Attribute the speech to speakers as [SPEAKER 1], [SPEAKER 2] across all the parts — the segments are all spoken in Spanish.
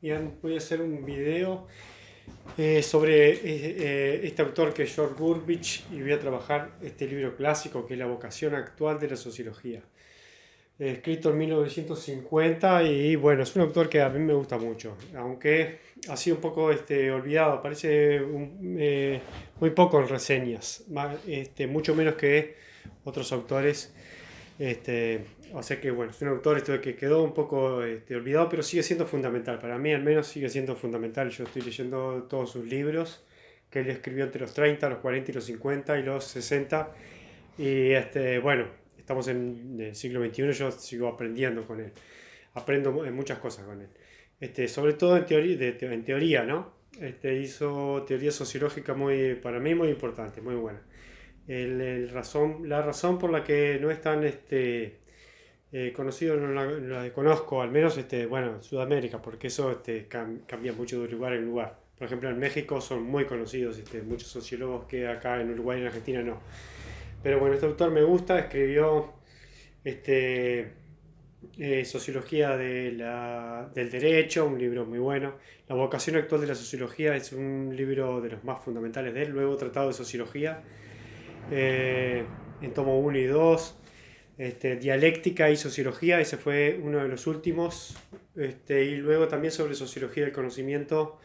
[SPEAKER 1] Bien, voy a hacer un video sobre este autor que es George Burbidge y voy a trabajar este libro clásico que es La vocación actual de la sociología. Escrito en 1950 y bueno, es un autor que a mí me gusta mucho, aunque ha sido un poco olvidado, aparece muy poco en reseñas, mucho menos que otros autores. O sea que bueno, es un autor que quedó un poco olvidado, pero sigue siendo fundamental. Para mí al menos sigue siendo fundamental. Yo estoy leyendo todos sus libros que él escribió entre los 30, los 40 y los 50 y los 60. Y bueno, estamos en el siglo XXI, yo sigo aprendiendo con él. Aprendo muchas cosas con él. Sobre todo en teoría, ¿no? Hizo teoría sociológica para mí muy importante, muy buena. La razón por la que no es tan conocido no la desconozco, al menos bueno, en Sudamérica, porque eso cambia mucho de lugar en lugar. Por ejemplo, en México son muy conocidos muchos sociólogos que acá en Uruguay y en Argentina no. Pero bueno, este autor me gusta, escribió este, Sociología del Derecho, un libro muy bueno. La vocación actual de la sociología es un libro de los más fundamentales de él. Luego Tratado de Sociología, eh, en tomo uno y 2. Dialéctica y Sociología, ese fue uno de los últimos. Y luego también sobre Sociología del Conocimiento,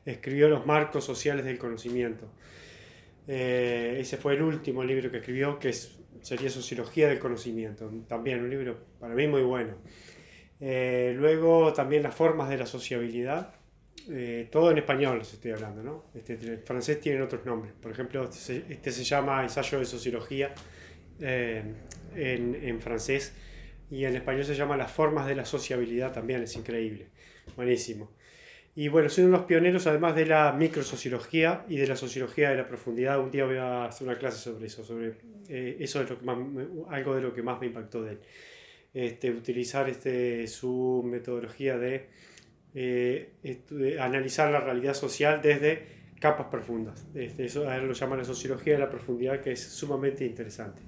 [SPEAKER 1] escribió Los marcos sociales del conocimiento. Ese fue el último libro que escribió, sería Sociología del Conocimiento. También un libro para mí muy bueno. Luego también Las formas de la sociabilidad. Todo en español les estoy hablando, ¿no? En francés tienen otros nombres. Por ejemplo, este se llama Ensayo de Sociología eh, en francés, y en español se llama Las formas de la sociabilidad, también es increíble. Buenísimo. Y bueno, soy uno de los pioneros además de la microsociología y de la sociología de la profundidad. Un día voy a hacer una clase sobre eso, sobre eso es algo de lo que más me impactó de él. Utilizar su metodología de analizar la realidad social desde capas profundas. Eso a él lo llama la sociología de la profundidad, que es sumamente interesante.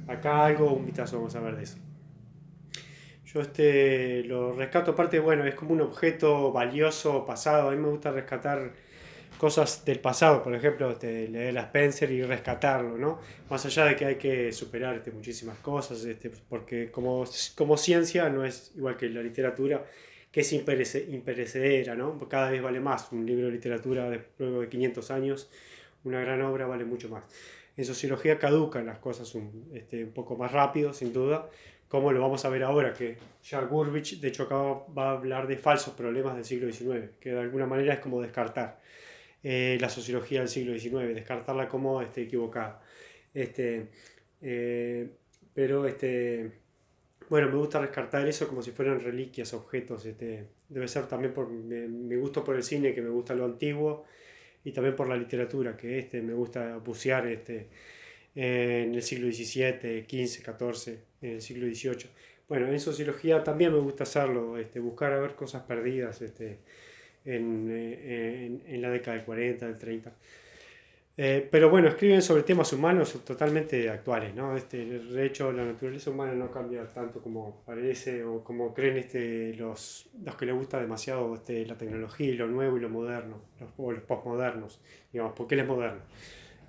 [SPEAKER 1] Acá un vistazo vamos a ver de eso. Yo lo rescato, aparte, bueno, es como un objeto valioso pasado. A mí me gusta rescatar cosas del pasado, por ejemplo, leer a Spencer y rescatarlo, ¿no? Más allá de que hay que superar muchísimas cosas, porque como ciencia no es igual que la literatura, que es imperecedera, ¿no? Cada vez vale más un libro de literatura luego de 500 años, una gran obra vale mucho más. En sociología caducan las cosas un poco más rápido, sin duda, como lo vamos a ver ahora, que Charles Burbidge, de hecho, acá va a hablar de falsos problemas del siglo XIX, que de alguna manera es como descartar la sociología del siglo XIX, descartarla como equivocada. Este, eh, pero bueno, me gusta descartar eso como si fueran reliquias, objetos. Debe ser también por mi gusto por el cine, que me gusta lo antiguo, y también por la literatura, que me gusta bucear en el siglo XVII, XV, XIV, en el siglo XVIII. Bueno, en sociología también me gusta hacerlo, buscar a ver cosas perdidas en la década del 40, del 30. Pero bueno, escriben sobre temas humanos totalmente actuales, ¿no? De hecho, la naturaleza humana no cambia tanto como parece o como creen los que les gusta demasiado la tecnología y lo nuevo y lo moderno, o los postmodernos, digamos, porque él es moderno.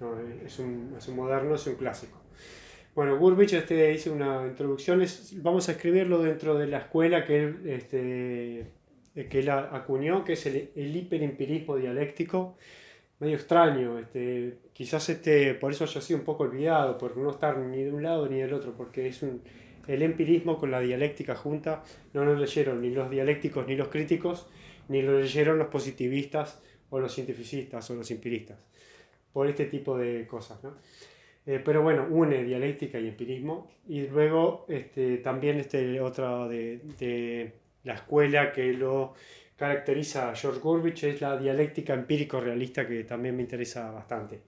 [SPEAKER 1] ¿No? Es un moderno, es un clásico. Bueno, Burbidge hice una introducción, vamos a escribirlo dentro de la escuela que él acuñó, que es el hiperimpirismo dialéctico, medio extraño, quizás por eso haya sido un poco olvidado, por no estar ni de un lado ni del otro, porque el empirismo con la dialéctica junta, no lo leyeron ni los dialécticos ni los críticos, ni lo leyeron los positivistas o los cientificistas o los empiristas, por este tipo de cosas, ¿no? Pero bueno, une dialéctica y empirismo. Y luego también otra de la escuela que lo caracteriza a George Burbidge es la dialéctica empírico-realista, que también me interesa bastante.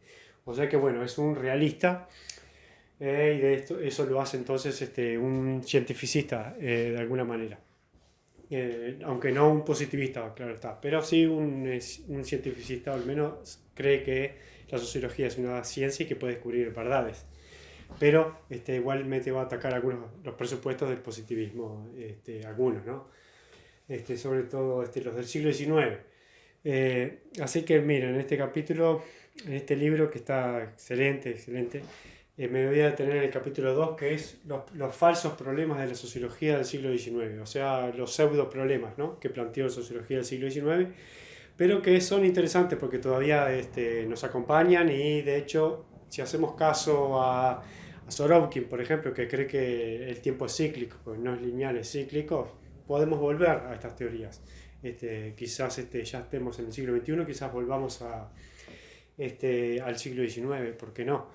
[SPEAKER 1] O sea que bueno, es un realista, y eso lo hace entonces un cientificista, de alguna manera. Aunque no un positivista, claro está, pero sí un cientificista, al menos cree que la sociología es una ciencia y que puede descubrir verdades. Pero igualmente va a atacar los presupuestos del positivismo, algunos, ¿no? sobre todo los del siglo XIX. Así que miren, en este capítulo, en este libro que está excelente, excelente, me voy a detener en el capítulo 2, que es los falsos problemas de la sociología del siglo XIX, o sea, los pseudo problemas, ¿no?, que planteó la sociología del siglo XIX, pero que son interesantes porque todavía nos acompañan y de hecho, si hacemos caso a Sorokin, por ejemplo, que cree que el tiempo es cíclico, pues no es lineal, es cíclico, podemos volver a estas teorías. Quizás ya estemos en el siglo XXI, quizás volvamos al siglo XIX, ¿por qué no?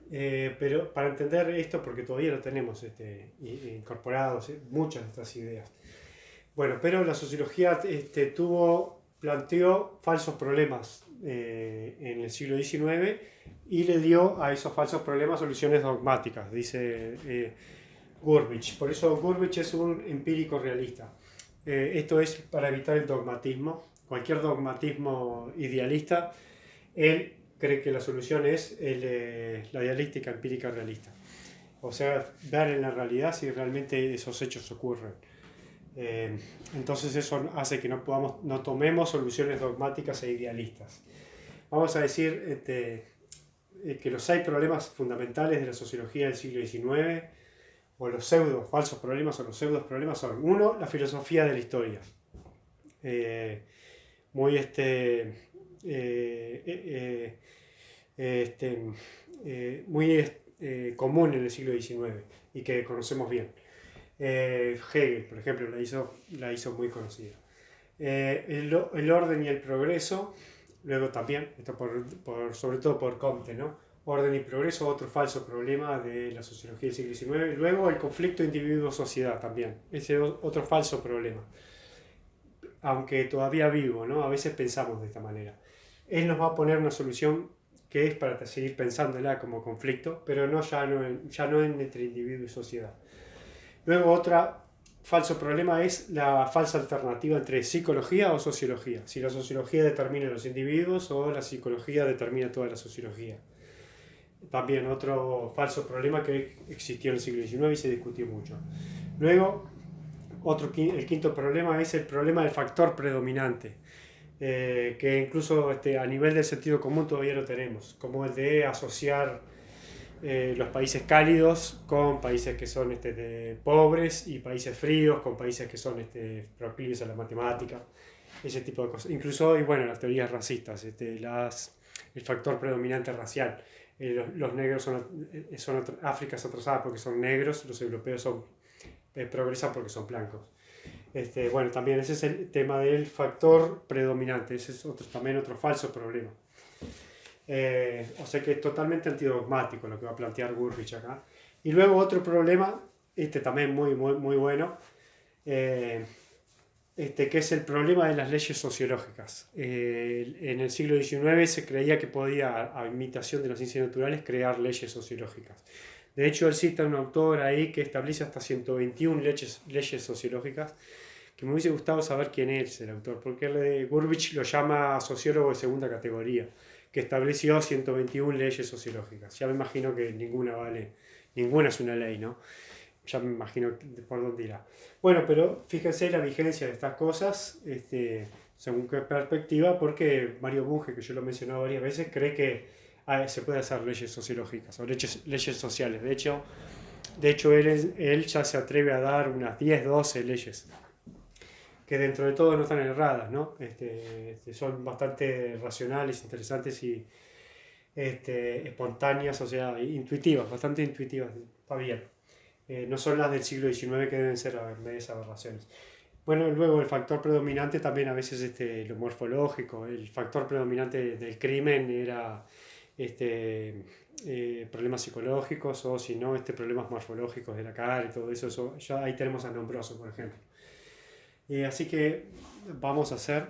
[SPEAKER 1] Pero para entender esto, porque todavía no tenemos incorporados muchas de estas ideas. Bueno, pero la sociología planteó falsos problemas en el siglo XIX y le dio a esos falsos problemas soluciones dogmáticas, dice Gurvich. Por eso Gurvich es un empírico realista. Esto es para evitar el dogmatismo, cualquier dogmatismo idealista. Él cree que la solución es la dialéctica empírica realista. O sea, ver en la realidad si realmente esos hechos ocurren. Entonces eso hace que no tomemos soluciones dogmáticas e idealistas. Vamos a decir que los 6 problemas fundamentales de la sociología del siglo XIX, o los falsos problemas o los pseudos problemas, son: 1, la filosofía de la historia. Muy común en el siglo XIX y que conocemos bien. Hegel, por ejemplo, la hizo muy conocida. El orden y el progreso, luego también, esto sobre todo por Comte, ¿no? Orden y progreso, otro falso problema de la sociología del siglo XIX. Luego el conflicto individuo-sociedad también, ese otro falso problema. Aunque todavía vivo, ¿no? A veces pensamos de esta manera. Él nos va a poner una solución que es para seguir pensándola como conflicto, pero ya no entre individuo y sociedad. Luego otro falso problema es la falsa alternativa entre psicología o sociología. Si la sociología determina los individuos o la psicología determina toda la sociología. También otro falso problema que existió en el siglo XIX y se discutió mucho. Luego, el quinto problema es el problema del factor predominante, que incluso a nivel del sentido común todavía lo tenemos, como el de asociar los países cálidos con países que son pobres, y países fríos con países que son proclives a la matemática, ese tipo de cosas. Incluso, y bueno, las teorías racistas, el factor predominante racial. Los negros África es atrasada porque son negros, los europeos progresan porque son blancos. Bueno, también ese es el tema del factor predominante, ese es también otro falso problema. O sea que es totalmente antidogmático lo que va a plantear Gurvich acá. Y luego otro problema, también muy, muy, muy bueno, que es el problema de las leyes sociológicas. En el siglo XIX se creía que podía, a imitación de las ciencias naturales, crear leyes sociológicas. De hecho, él cita a un autor ahí que establece hasta 121 leyes sociológicas, que me hubiese gustado saber quién es el autor, porque Gurvich lo llama sociólogo de segunda categoría, que estableció 121 leyes sociológicas. Ya me imagino que ninguna es una ley, ¿no? Ya me imagino por dónde irá. Bueno, pero fíjense la vigencia de estas cosas, según qué perspectiva, porque Mario Bunge, que yo lo he mencionado varias veces, cree que se puede hacer leyes sociológicas o leyes sociales. De hecho él ya se atreve a dar unas 10, 12 leyes, que dentro de todo no están erradas, ¿no? Son bastante racionales, interesantes y espontáneas, o sea, intuitivas, bastante intuitivas, está bien. No son las del siglo XIX, que deben ser medias aberraciones. Bueno, luego el factor predominante también a veces lo morfológico, el factor predominante del crimen era problemas psicológicos, o si no, problemas morfológicos de la cara y todo eso, ya ahí tenemos a Lombroso, por ejemplo. Así que vamos a hacer,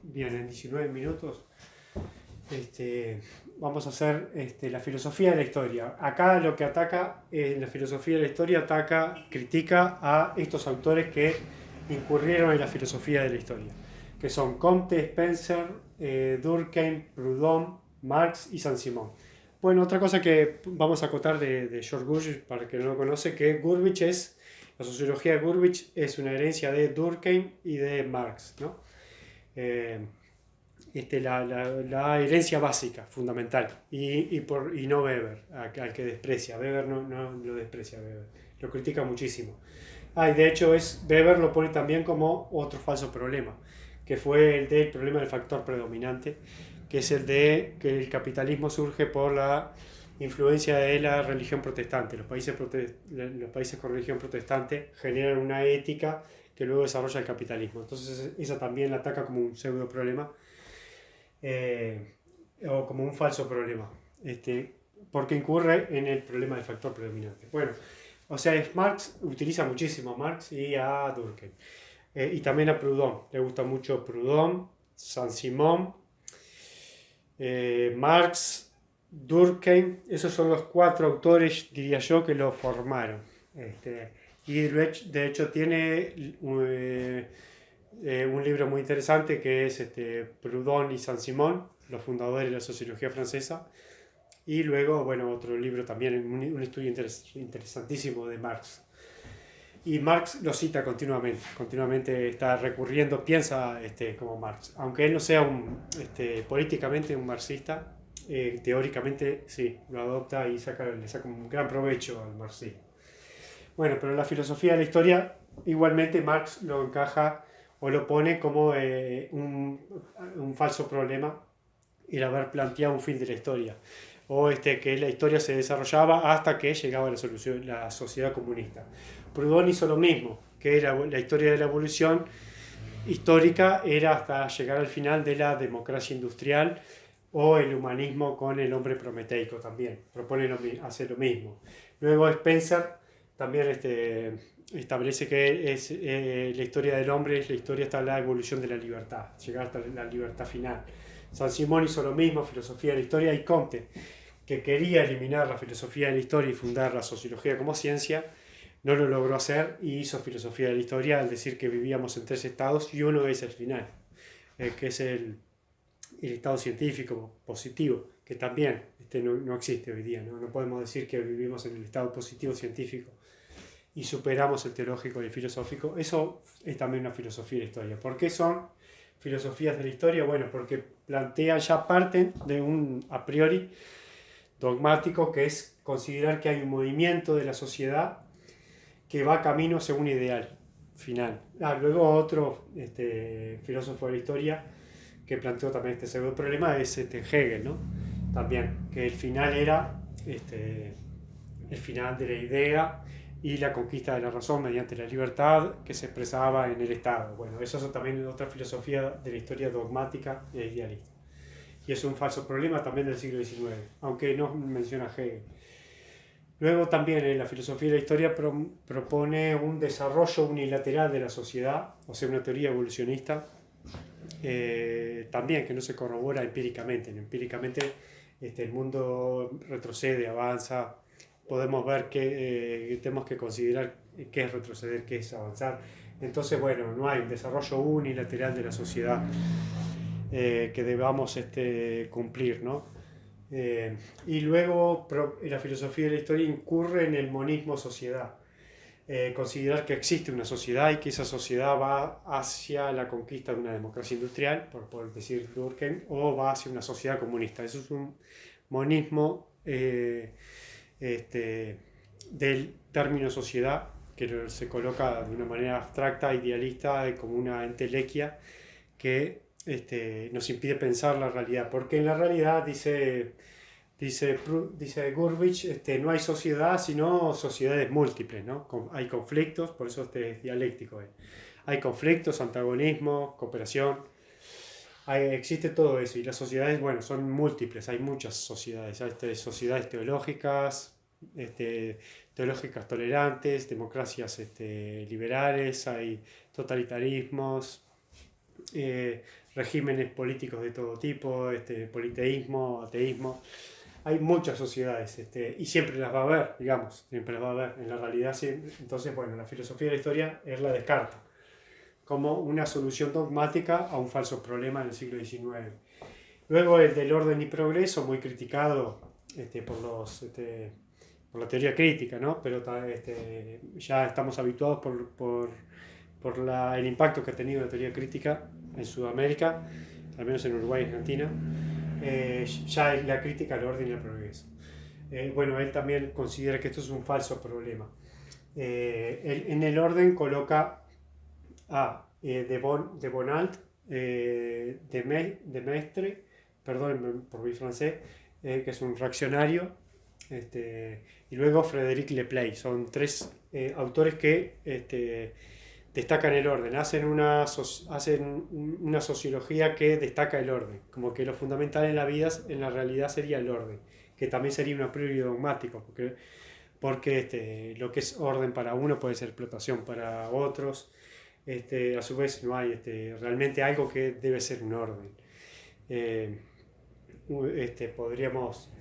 [SPEAKER 1] bien, en 19 minutos, vamos a hacer la filosofía de la historia. Acá lo que ataca, en la filosofía de la historia, critica a estos autores que incurrieron en la filosofía de la historia, que son Comte, Spencer, Durkheim, Proudhon, Marx y Saint-Simon. Bueno, otra cosa que vamos a acotar de George Gurvich, para el que no lo conoce, que Gurvich es La sociología de Gurvich es una herencia de Durkheim y de Marx, ¿no? Eh, la herencia básica, fundamental, y no Weber, al que desprecia. Weber no lo desprecia, Weber. Lo critica muchísimo. Y de hecho Weber lo pone también como otro falso problema, que fue el del problema del factor predominante, que es el de que el capitalismo surge por la influencia de la religión protestante. Los países con religión protestante generan una ética que luego desarrolla el capitalismo. Entonces esa también la ataca como un pseudo problema, o como un falso problema, porque incurre en el problema del factor predominante. Bueno, o sea, Marx utiliza muchísimo a Marx y a Durkheim. Y también a Proudhon. Le gusta mucho Proudhon, Saint-Simon, Marx, Durkheim. Esos son los 4 autores, diría yo, que lo formaron. Y de hecho tiene un libro muy interesante que es Proudhon y Saint-Simon, los fundadores de la sociología francesa. Y luego, bueno, otro libro también, un estudio interesantísimo de Marx. Y Marx lo cita continuamente está recurriendo, piensa como Marx. Aunque él no sea políticamente un marxista, teóricamente sí, lo adopta y le saca un gran provecho al marxismo. Bueno, pero la filosofía de la historia, igualmente Marx lo encaja o lo pone como un falso problema, el haber planteado un fin de la historia, o que la historia se desarrollaba hasta que llegaba la sociedad comunista. Proudhon hizo lo mismo, que era la historia de la evolución histórica era hasta llegar al final de la democracia industrial o el humanismo con el hombre prometeico también, hace lo mismo. Luego Spencer también establece que la historia del hombre es la historia hasta la evolución de la libertad, llegar hasta la libertad final. Saint-Simon hizo lo mismo, filosofía de la historia, y Comte, que quería eliminar la filosofía de la historia y fundar la sociología como ciencia, no lo logró hacer y hizo filosofía de la historia al decir que vivíamos en 3 estados y uno es el final, que es el estado científico positivo, que también no existe hoy día, ¿no? No podemos decir que vivimos en el estado positivo científico y superamos el teológico y el filosófico. Eso es también una filosofía de la historia. ¿Por qué son filosofías de la historia? Bueno, porque plantean, ya parten de un a priori dogmático, que es considerar que hay un movimiento de la sociedad que va camino hacia un ideal final. Luego otro filósofo de la historia que planteó también este segundo problema es Hegel, ¿no? También, que el final era el final de la idea y la conquista de la razón mediante la libertad que se expresaba en el Estado. Bueno, eso es también otra filosofía de la historia dogmática e idealista. Y es un falso problema también del siglo XIX, aunque no menciona Hegel. Luego también en la filosofía de la historia propone un desarrollo unilateral de la sociedad, o sea, una teoría evolucionista, también que no se corrobora empíricamente. Empíricamente el mundo retrocede, avanza, podemos ver que tenemos que considerar qué es retroceder, qué es avanzar. Entonces, bueno, no hay un desarrollo unilateral de la sociedad que debamos cumplir, ¿no? Y luego la filosofía de la historia incurre en el monismo sociedad, considerar que existe una sociedad y que esa sociedad va hacia la conquista de una democracia industrial, por decir Durkheim, o va hacia una sociedad comunista. Eso es un monismo del término sociedad, que se coloca de una manera abstracta, idealista, como una entelequia que nos impide pensar la realidad, porque en la realidad, dice Gurvich, no hay sociedad sino sociedades múltiples, ¿no? Hay conflictos, por eso es dialéctico. Hay conflictos, antagonismo, cooperación, existe todo eso, y las sociedades, bueno, son múltiples, hay muchas sociedades. Hay sociedades teológicas, teológicas tolerantes, democracias liberales, hay totalitarismos, regímenes políticos de todo tipo, politeísmo, ateísmo. Hay muchas sociedades y siempre las va a haber, digamos, siempre las va a haber en la realidad. Sí. Entonces, bueno, la filosofía de la historia es la descarta como una solución dogmática a un falso problema en el siglo XIX. Luego el del orden y progreso, muy criticado por por la teoría crítica, ¿no? Pero ya estamos habituados por el impacto que ha tenido la teoría crítica en Sudamérica, al menos en Uruguay y Argentina, ya la crítica al orden y al progreso. Bueno, él también considera que esto es un falso problema. En el orden coloca a de Bonald, de Mestre, perdón por mi francés, que es un reaccionario, y luego Frédéric Leplay. Son tres autores que destacan el orden, hacen una sociología que destaca el orden, como que lo fundamental en la vida, en la realidad, sería el orden, que también sería un a priori dogmático, porque lo que es orden para uno puede ser explotación para otros. A su vez no hay realmente algo que debe ser un orden. Podríamos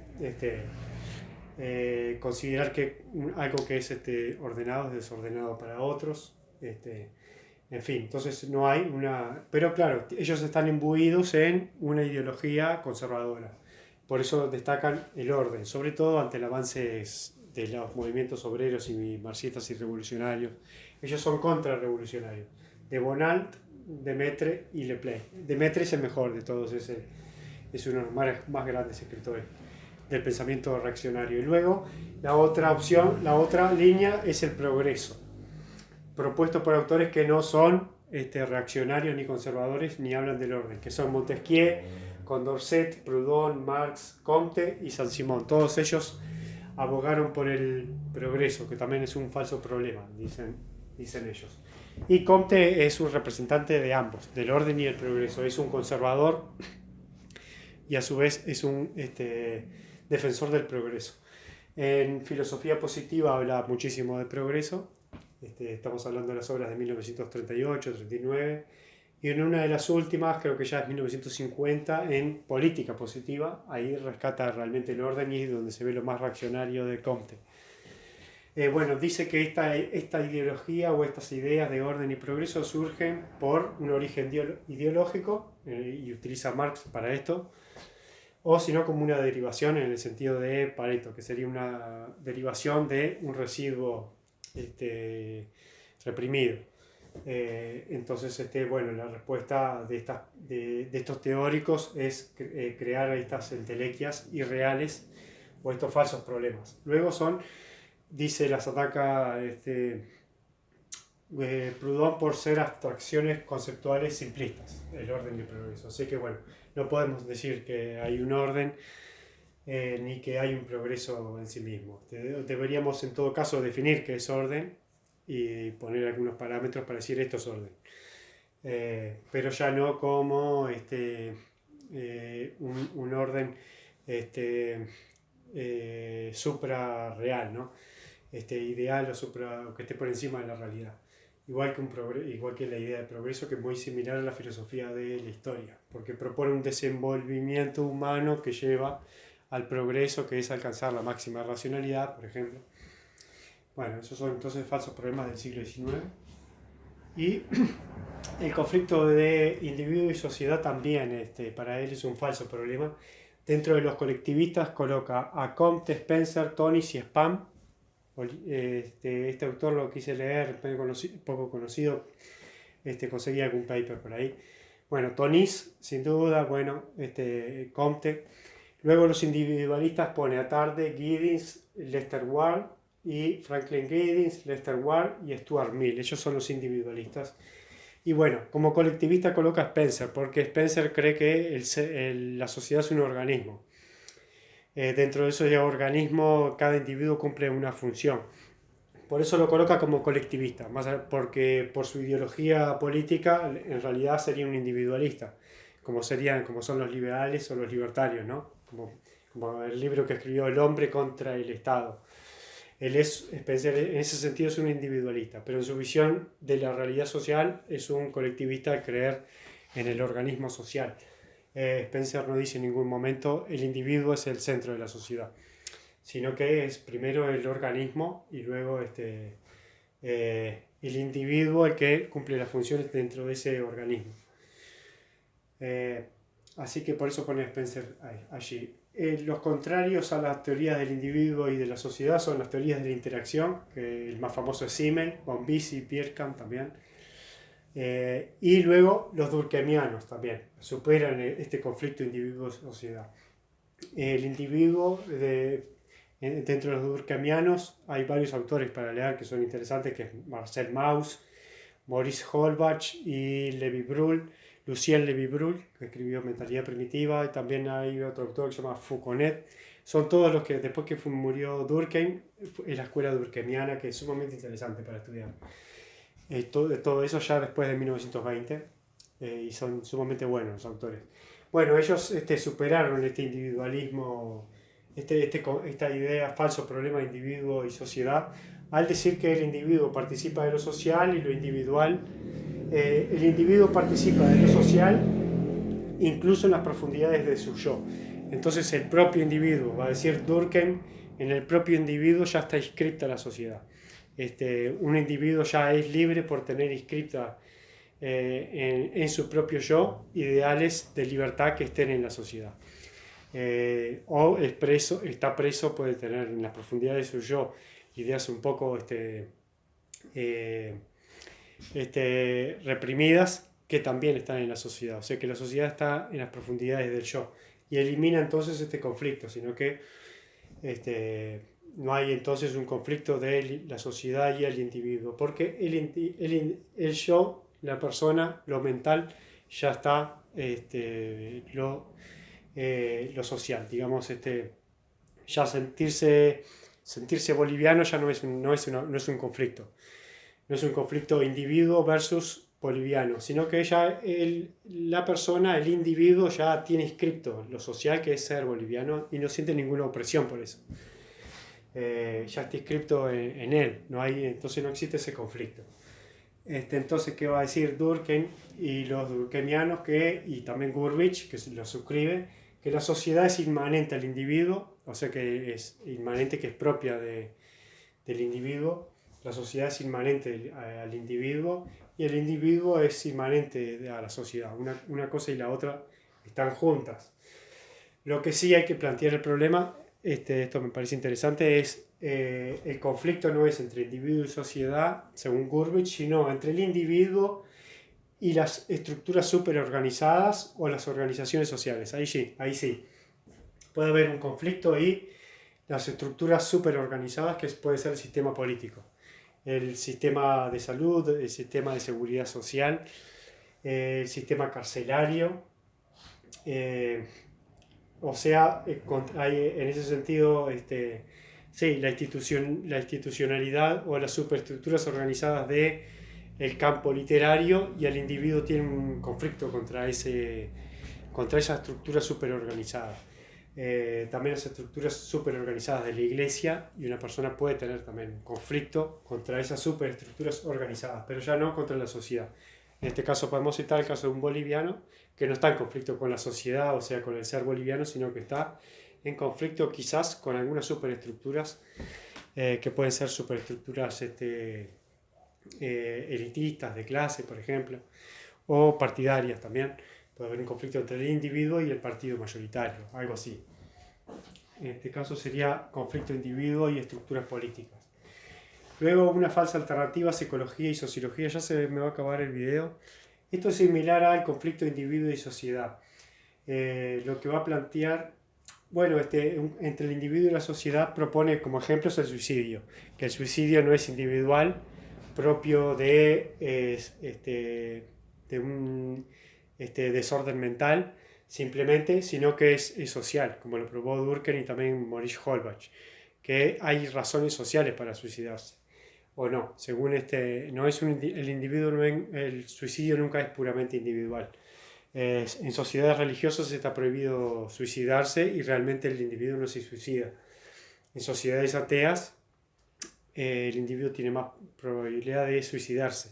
[SPEAKER 1] considerar que algo que es ordenado es desordenado para otros. En fin, entonces no hay una... Pero claro, ellos están imbuidos en una ideología conservadora. Por eso destacan el orden, sobre todo ante el avance de los movimientos obreros y marxistas y revolucionarios. Ellos son contrarrevolucionarios. De Bonald, Demetre y Leplay. Demetre es el mejor de todos, es uno de los más grandes escritores del pensamiento reaccionario. Y luego la otra opción, la otra línea es el progreso, propuesto por autores que no son reaccionarios ni conservadores ni hablan del orden, que son Montesquieu, Condorcet, Proudhon, Marx, Comte y Saint-Simon. Todos ellos abogaron por el progreso, que también es un falso problema, dicen ellos. Y Comte es un representante de ambos, del orden y el progreso. Es un conservador y a su vez es un defensor del progreso. En filosofía positiva habla muchísimo de progreso. Estamos hablando de las obras de 1938, 39, y en una de las últimas, creo que ya es 1950, en política positiva, ahí rescata realmente el orden y es donde se ve lo más reaccionario de Comte. Bueno, dice que esta ideología o estas ideas de orden y progreso surgen por un origen ideológico, y utiliza Marx para esto, o sino como una derivación en el sentido de Pareto, que sería una derivación de un residuo reprimido. Entonces, bueno, la respuesta de estos teóricos es crear estas entelequias irreales o estos falsos problemas. Luego dice, las ataca Proudhon por ser abstracciones conceptuales simplistas, el orden y el progreso. Así que bueno, no podemos decir que hay un orden ni que hay un progreso en sí mismo. Deberíamos en todo caso definir qué es orden y poner algunos parámetros para decir esto es orden. Pero ya no como un orden suprarreal, ¿no? Ideal o que esté por encima de la realidad. Igual que la idea de progreso, que es muy similar a la filosofía de la historia, porque propone un desenvolvimiento humano que lleva al progreso, que es alcanzar la máxima racionalidad, por ejemplo. Bueno, esos son entonces falsos problemas del siglo XIX. Y el conflicto de individuo y sociedad también, para él es un falso problema. Dentro de los colectivistas coloca a Comte, Spencer, Tonis y Spam. Este autor lo quise leer, poco conocido, conseguí algún paper por ahí. Bueno, Tonis, sin duda, bueno, Comte. Luego los individualistas pone a Tarde, Giddens, Lester Ward y Franklin Giddens, Lester Ward y Stuart Mill. Ellos son los individualistas. Y bueno, como colectivista coloca a Spencer, porque Spencer cree que la sociedad es un organismo. Dentro de ese organismo cada individuo cumple una función. Por eso lo coloca como colectivista, porque por su ideología política en realidad sería un individualista, como son los liberales o los libertarios, ¿no? Como el libro que escribió El hombre contra el Estado. Spencer en ese sentido es un individualista, pero en su visión de la realidad social es un colectivista al creer en el organismo social. Spencer no dice en ningún momento el individuo es el centro de la sociedad, sino que es primero el organismo y luego el individuo el que cumple las funciones dentro de ese organismo. Así que por eso pone Spencer allí. los contrarios a las teorías del individuo y de la sociedad son las teorías de la interacción, que el más famoso es Simmel, von Bise y Vierkant también. Y luego los durkheimianos también superan este conflicto individuo-sociedad. El individuo, dentro de los durkheimianos, hay varios autores para leer que son interesantes, que es Marcel Mauss, Maurice Holbach y Lucien Lévy-Bruhl, que escribió Mentalidad Primitiva, y también hay otro autor que se llama Foucault. Son todos los que, después que murió Durkheim, es la escuela durkheimiana, que es sumamente interesante para estudiar. Todo eso ya después de 1920, y son sumamente buenos los autores. Bueno, ellos superaron este individualismo, esta idea, falso problema de individuo y sociedad, al decir que el individuo participa de lo social y lo individual. El individuo participa de lo social incluso en las profundidades de su yo. Entonces el propio individuo, va a decir Durkheim, en el propio individuo ya está inscripta la sociedad. Un individuo ya es libre por tener inscripta en su propio yo ideales de libertad que estén en la sociedad. O está preso, puede tener en las profundidades de su yo ideas un poco reprimidas que también están en la sociedad. O sea que la sociedad está en las profundidades del yo y elimina entonces este conflicto, sino que no hay entonces un conflicto de la sociedad y el individuo, porque el yo, la persona, lo mental, ya está lo social, digamos, ya sentirse boliviano ya no es un conflicto. No es un conflicto individuo versus boliviano, sino que ya la persona, el individuo, ya tiene inscripto lo social, que es ser boliviano, y no siente ninguna opresión por eso. Ya está inscripto en él, entonces no existe ese conflicto. Entonces, ¿qué va a decir Durkheim y los durkheimianos, y también Gurvich, que lo suscribe, que la sociedad es inmanente al individuo, o sea que es inmanente, que es propia del individuo. La sociedad es inmanente al individuo y el individuo es inmanente a la sociedad. Una cosa y la otra están juntas. Lo que sí hay que plantear el problema, esto me parece interesante, es el conflicto no es entre individuo y sociedad, según Gurvich, sino entre el individuo y las estructuras superorganizadas o las organizaciones sociales. Ahí sí. Puede haber un conflicto y las estructuras superorganizadas, que puede ser el sistema político, el sistema de salud, el sistema de seguridad social, el sistema carcelario. Hay en ese sentido, sí, la institucionalidad o las superestructuras organizadas del campo literario, y el individuo tiene un conflicto contra esa estructura superorganizada. También las estructuras superorganizadas de la iglesia, y una persona puede tener también un conflicto contra esas superestructuras organizadas, pero ya no contra la sociedad. En este caso podemos citar el caso de un boliviano que no está en conflicto con la sociedad, o sea, con el ser boliviano, sino que está en conflicto quizás con algunas superestructuras que pueden ser superestructuras elitistas, de clase, por ejemplo, o partidarias también. Puede haber un conflicto entre el individuo y el partido mayoritario, algo así. En este caso sería conflicto individuo y estructuras políticas. Luego, una falsa alternativa, psicología y sociología. Ya se me va a acabar el video. Esto es similar al conflicto individuo y sociedad. Lo que va a plantear, bueno, entre el individuo y la sociedad, propone como ejemplos el suicidio. Que el suicidio no es individual, propio de un desorden mental, simplemente, sino que es social, como lo probó Durkheim y también Maurice Holbach, que hay razones sociales para suicidarse, o no, según no es el individuo, el suicidio nunca es puramente individual. En sociedades religiosas está prohibido suicidarse y realmente el individuo no se suicida. En sociedades ateas, el individuo tiene más probabilidad de suicidarse.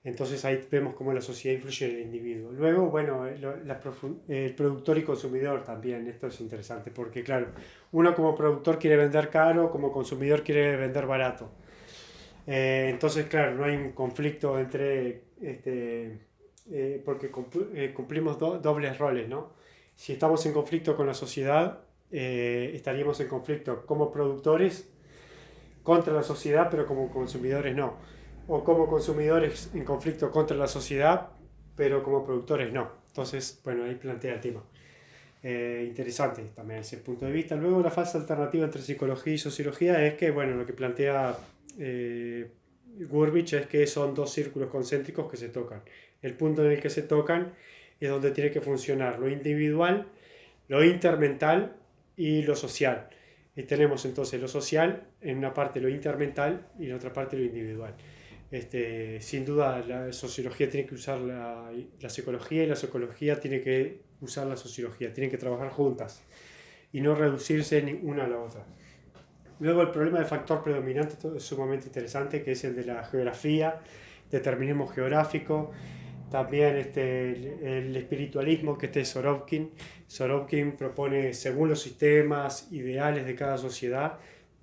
[SPEAKER 1] Entonces ahí vemos cómo la sociedad influye en el individuo. Luego, bueno, el productor y consumidor también, esto es interesante, porque claro, uno como productor quiere vender caro, como consumidor quiere vender barato. Entonces, claro, no hay un conflicto entre, porque cumplimos dobles roles, ¿no? Si estamos en conflicto con la sociedad, estaríamos en conflicto como productores contra la sociedad, pero como consumidores no. O como consumidores en conflicto contra la sociedad, pero como productores no. Entonces, bueno, ahí plantea el tema. Interesante también ese punto de vista. Luego la fase alternativa entre psicología y sociología es que, bueno, lo que plantea Gurvich es que son dos círculos concéntricos que se tocan. El punto en el que se tocan es donde tiene que funcionar lo individual, lo intermental y lo social. Y tenemos entonces lo social, en una parte lo intermental y en otra parte lo individual. Sin duda la sociología tiene que usar la psicología y la psicología tiene que usar la sociología, tienen que trabajar juntas y no reducirse ni una a la otra. Luego el problema del factor predominante es sumamente interesante, que es el de la geografía, determinismo geográfico, también el espiritualismo, que es Sorokin. Sorokin propone, según los sistemas ideales de cada sociedad,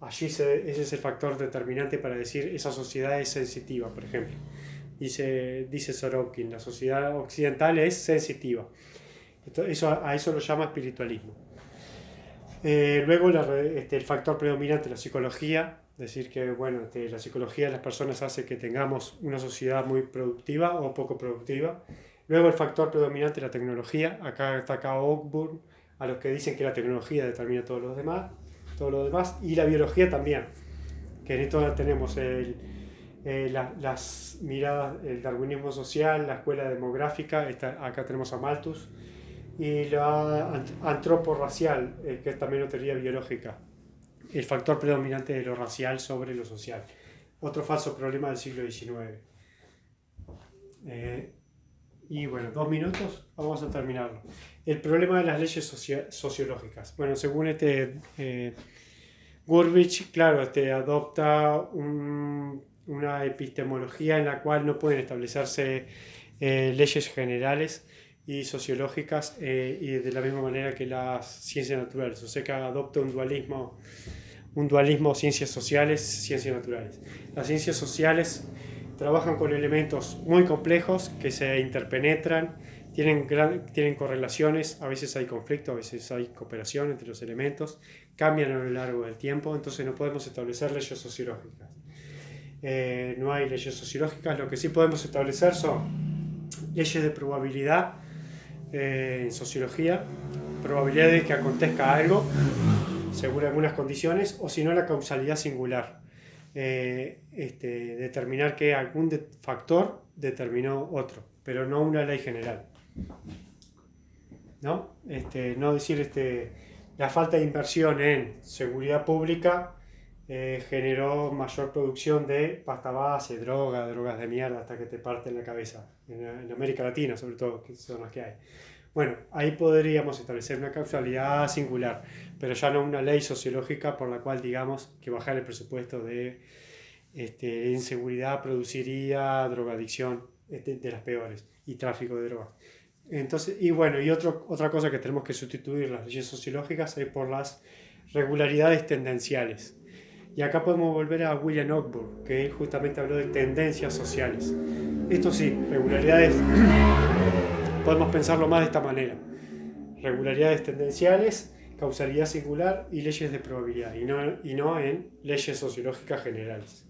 [SPEAKER 1] ese es el factor determinante para decir esa sociedad es sensitiva, por ejemplo. Dice Sorokin, la sociedad occidental es sensitiva. A eso lo llama espiritualismo. Luego el factor predominante, la psicología, decir que bueno, la psicología de las personas hace que tengamos una sociedad muy productiva o poco productiva. Luego el factor predominante, la tecnología, acá ataca Oakburn a los que dicen que la tecnología determina todo lo demás, y la biología también, que en esto tenemos las miradas, el darwinismo social, la escuela demográfica, acá tenemos a Malthus, y la antroporracial, que es también una teoría biológica, el factor predominante de lo racial sobre lo social. Otro falso problema del siglo XIX. Y bueno, 2 minutos, vamos a terminarlo. El problema de las leyes sociológicas. Bueno, según Gurvich, claro, adopta una epistemología en la cual no pueden establecerse leyes generales y sociológicas y de la misma manera que las ciencias naturales. O sea que adopta un dualismo ciencias sociales, ciencias naturales. Las ciencias sociales trabajan con elementos muy complejos que se interpenetran, tienen correlaciones, a veces hay conflicto, a veces hay cooperación entre los elementos, cambian a lo largo del tiempo, entonces no podemos establecer leyes sociológicas. No hay leyes sociológicas, lo que sí podemos establecer son leyes de probabilidad en sociología, probabilidad de que acontezca algo según algunas condiciones, o si no la causalidad singular. Determinar que algún factor determinó otro, pero no una ley general. ¿No? No decir la falta de inversión en seguridad pública generó mayor producción de pasta base, drogas de mierda hasta que te parten la cabeza, en América Latina sobre todo, que son las que hay. Bueno, ahí podríamos establecer una causalidad singular, pero ya no una ley sociológica por la cual digamos que bajar el presupuesto de inseguridad produciría drogadicción de las peores y tráfico de drogas. Entonces, y bueno, otra cosa que tenemos que sustituir las leyes sociológicas es por las regularidades tendenciales. Y acá podemos volver a William Oakburn, que él justamente habló de tendencias sociales. Esto sí, regularidades, podemos pensarlo más de esta manera. Regularidades tendenciales, causalidad singular y leyes de probabilidad, y no en leyes sociológicas generales.